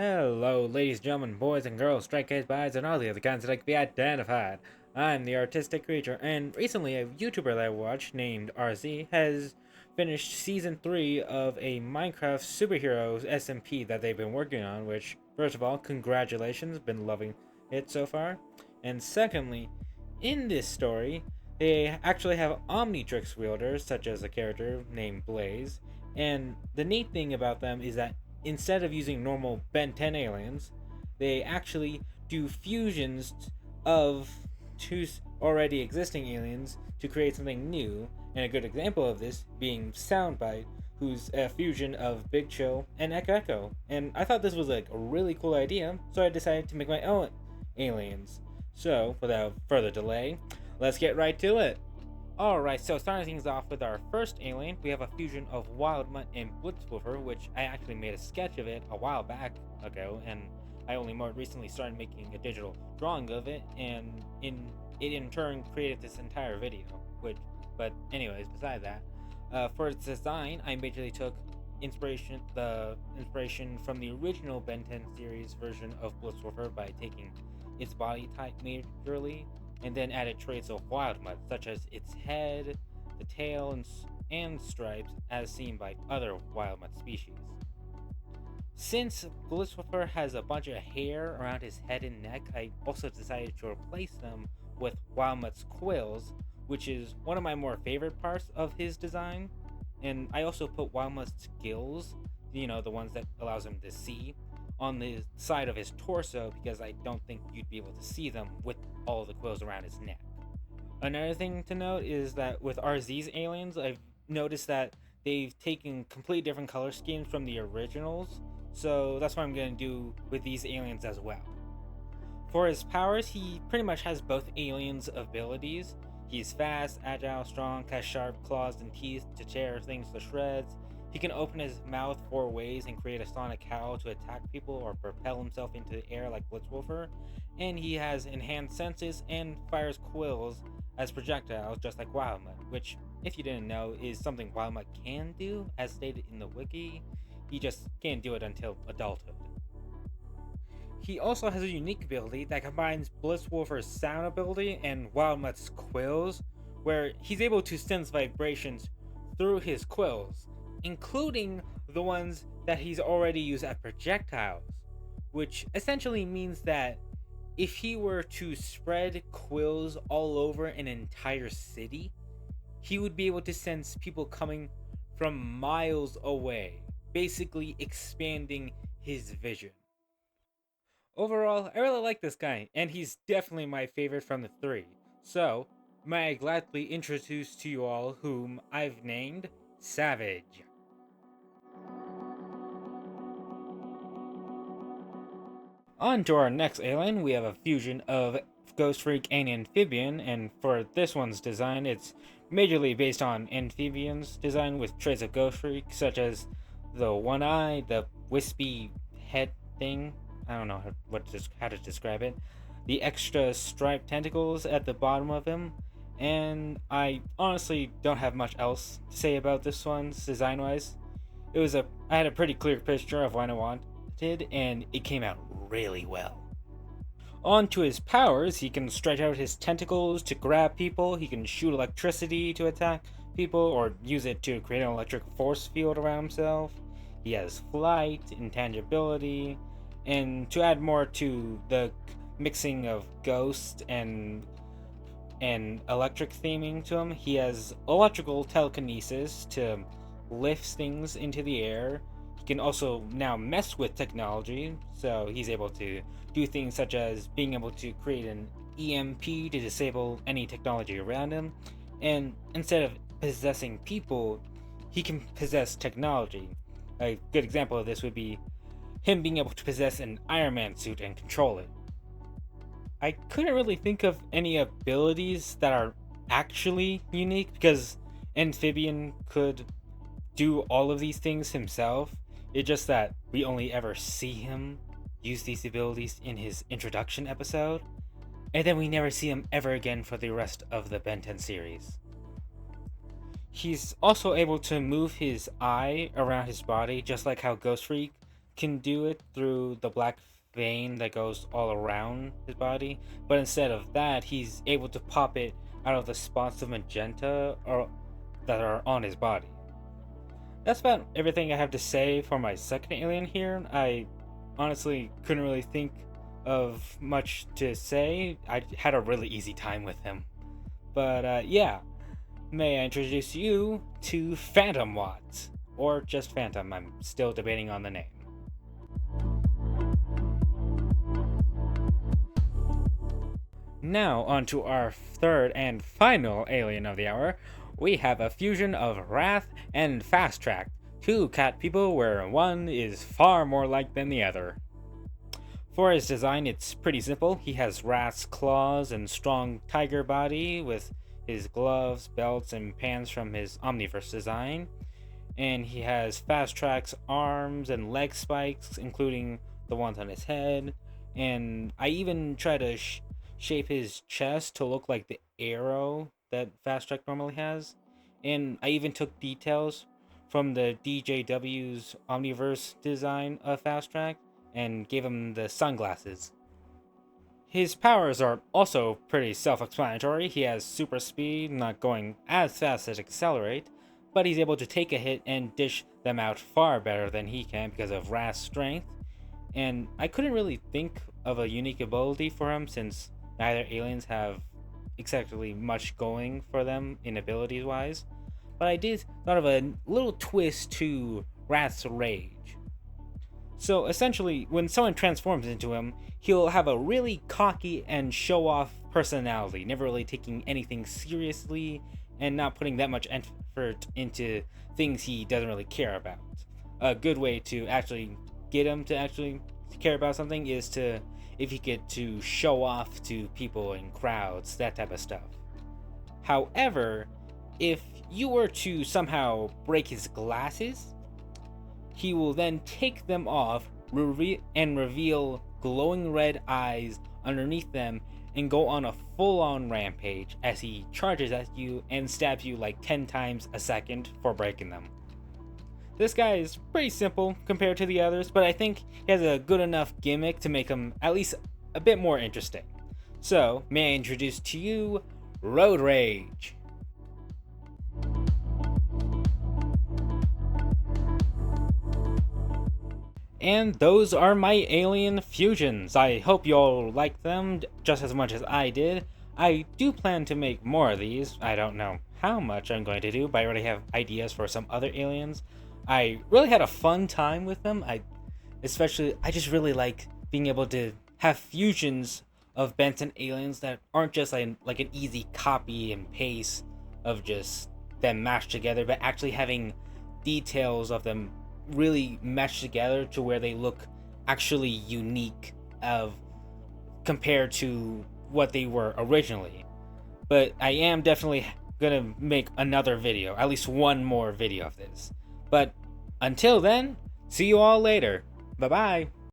Hello, ladies, gentlemen, boys and girls, straight kids, guys, and all the other kinds that like to be identified. I'm the Artistic Creature, and recently a YouTuber that I watched named Arrzee has finished Season 3 of a Minecraft superheroes SMP that they've been working on, which, first of all, congratulations, been loving it so far. And secondly, in this story, they actually have Omnitrix wielders, such as a character named Blaze, and the neat thing about them is that instead of using normal Ben 10 aliens, they actually do fusions of two already existing aliens to create something new. And a good example of this being Soundbite, who's a fusion of Big Chill and Echo. And I thought this was like a really cool idea, so I decided to make my own aliens. So, without further delay, let's get right to it. Alright, so starting things off with our first alien, we have a fusion of Wildmutt and Blitzwolfer, which I actually made a sketch of it a while back ago, and I only more recently started making a digital drawing of it, and in turn created this entire video. But anyways, beside that, for its design, I majorly took inspiration from the original Ben 10 series version of Blitzwolfer by taking its body type majorly, and then added traits of Wildmutt, such as its head, the tail, and stripes, as seen by other Wildmutt species. Since Blitzwolfer has a bunch of hair around his head and neck, I also decided to replace them with Wildmutt's quills, which is one of my more favorite parts of his design. And I also put Wildmutt's gills, the ones that allows him to see, on the side of his torso because I don't think you'd be able to see them with all the quills around his neck. Another thing to note is that with Arzee's aliens, I've noticed that they've taken completely different color schemes from the originals, so that's what I'm going to do with these aliens as well. For his powers, he pretty much has both aliens' abilities. He's fast, agile, strong, has sharp claws and teeth to tear things to shreds. He can open his mouth 4 ways and create a sonic howl to attack people or propel himself into the air like Blitzwolfer. And he has enhanced senses and fires quills as projectiles just like Wildmutt, which, if you didn't know, is something Wildmutt can do, as stated in the wiki. He just can't do it until adulthood. He also has a unique ability that combines Blitzwolfer's sound ability and Wildmutt's quills, where he's able to sense vibrations through his quills, including the ones that he's already used as projectiles, which essentially means that if he were to spread quills all over an entire city, he would be able to sense people coming from miles away, basically expanding his vision. Overall, I really like this guy, and he's definitely my favorite from the 3. So, may I gladly introduce to you all whom I've named Savage. On to our next alien, we have a fusion of Ghost Freak and Amphibian, and for this one's design, it's majorly based on Amphibian's design with traits of Ghost Freak, such as the one eye, the wispy head thing, I don't know how to describe it, the extra striped tentacles at the bottom of him, and I honestly don't have much else to say about this one's design-wise. I had a pretty clear picture of what I wanted, and it came out really well. On to his powers, he can stretch out his tentacles to grab people, he can shoot electricity to attack people, or use it to create an electric force field around himself. He has flight, intangibility, and to add more to the mixing of ghost and electric theming to him, he has electrical telekinesis to lift things into the air. He can also now mess with technology, so he's able to do things such as being able to create an EMP to disable any technology around him, and instead of possessing people, he can possess technology. A good example of this would be him being able to possess an Iron Man suit and control it. I couldn't really think of any abilities that are actually unique, because Amphibian could do all of these things himself. It's just that we only ever see him use these abilities in his introduction episode, and then we never see him ever again for the rest of the Ben 10 series. He's also able to move his eye around his body, just like how Ghost Freak can do it through the black vein that goes all around his body, but instead of that, he's able to pop it out of the spots of magenta or that are on his body. That's about everything I have to say for my second alien here. I honestly couldn't really think of much to say. I had a really easy time with him. But yeah, may I introduce you to Phantom Watts, or just Phantom. I'm still debating on the name. Now, on to our third and final alien of the hour. We have a fusion of Wrath and Fast Track, two cat people where one is far more like than the other. For his design, it's pretty simple. He has Wrath's claws and strong tiger body with his gloves, belts, and pants from his Omniverse design. And he has Fast Track's arms and leg spikes, including the ones on his head. And I even try to shape his chest to look like the arrow that Fast Track normally has. And I even took details from the DJW's Omniverse design of Fast Track and gave him the sunglasses. His powers are also pretty self-explanatory. He has super speed, not going as fast as Accelerate, but he's able to take a hit and dish them out far better than he can because of Wrath's strength. And I couldn't really think of a unique ability for him since neither aliens have exactly much going for them in abilities wise, but I did thought of a little twist to Wrath's rage. So essentially, when someone transforms into him, he'll have a really cocky and show-off personality, never really taking anything seriously and not putting that much effort into things he doesn't really care about. A good way to actually get him to actually care about something is to, if you get to show off to people in crowds, that type of stuff. However, if you were to somehow break his glasses, he will then take them off and reveal glowing red eyes underneath them and go on a full-on rampage as he charges at you and stabs you like 10 times a second for breaking them. This guy is pretty simple compared to the others, but I think he has a good enough gimmick to make him at least a bit more interesting. So, may I introduce to you Road Rage. And those are my alien fusions. I hope you all liked them just as much as I did. I do plan to make more of these. I don't know how much I'm going to do, but I already have ideas for some other aliens. I really had a fun time with them. I just really like being able to have fusions of Benson aliens that aren't just like an easy copy and paste of just them mashed together, but actually having details of them really meshed together to where they look actually unique compared to what they were originally. But I am definitely gonna make another video, at least one more video of this. But until then, see you all later. Bye bye.